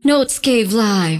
Notescape Live.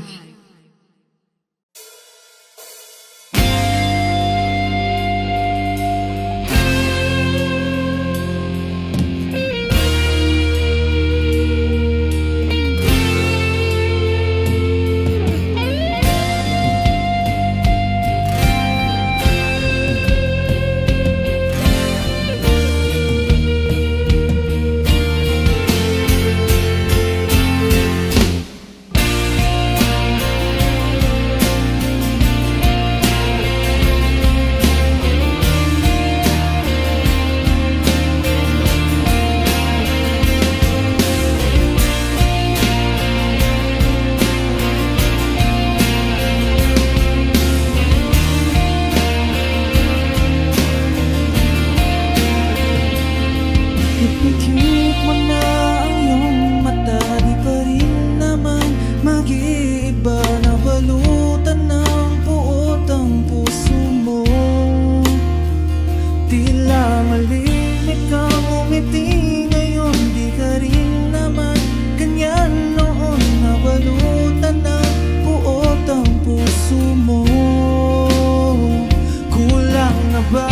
Ipikit mo na ang iyong mata, di pa rin naman mag-iiba. Nabalutan ng puot ang puso mo. Tila malimit kang umiti ngayon, di ka rin naman ganyan noon. Nabalutan ng puot ang puso mo. Kulang na ba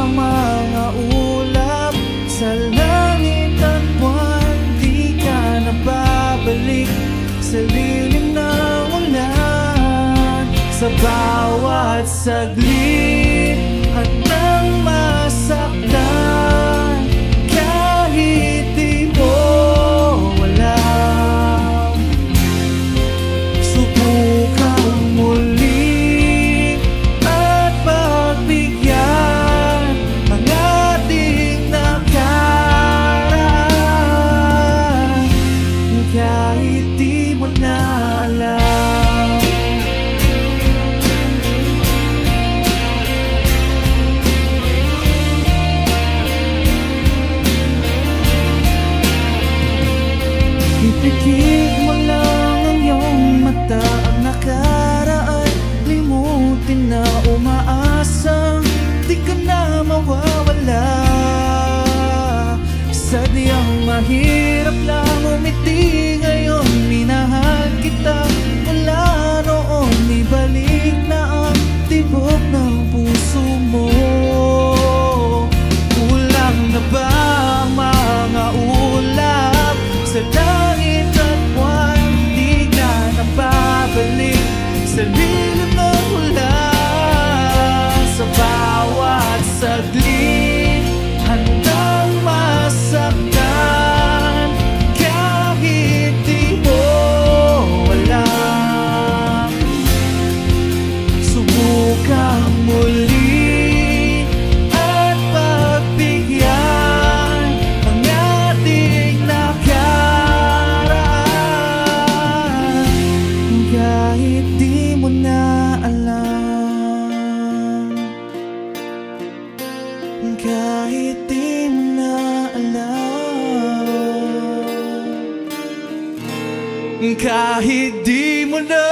ang mga ulap sa langit at buwan? Di ka na babalik sa lilim ng ulan. Sa bawat saglit handang masaktan, kahit di mo alam. Subukang muli at pagbigyan ang ating nakaraan, kahit di mo na alam. Ipikit mo lang ang iyong mata, ang nakaraan limutin na. Umaasang di ka na mawawala. Sadyang mahirap lang umiti ngayon. Minahal kita mula noon, ibalik na ang tibok ng puso mo. Kulang na ba ang mga ulap sa langit at buwan? Di ka na babalik sa lilim ng ulan. Sa bawat saglit handang masaktan, kahit di mo alam. Subukang muli at pagbigyan ang ating nakaraan, kahit di mo na alam. Kahit di mo na alam. Kahit di mo na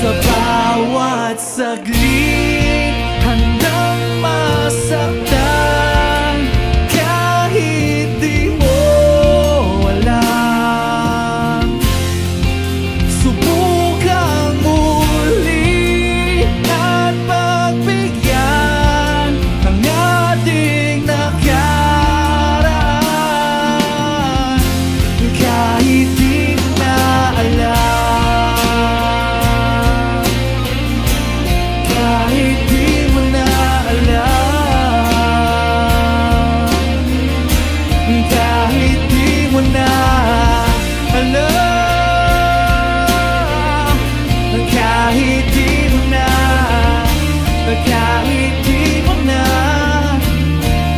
sa bawat saglit handang masaktan, kahit di mo alam. Subukang muli at pagbigyan ang ating nakaraan, kahit di mo na alam. Kahit di mo na alam. Kahit di mo na alam. Kahit di mo na. Kahit di mo na.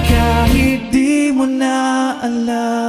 Kahit di mo na alam.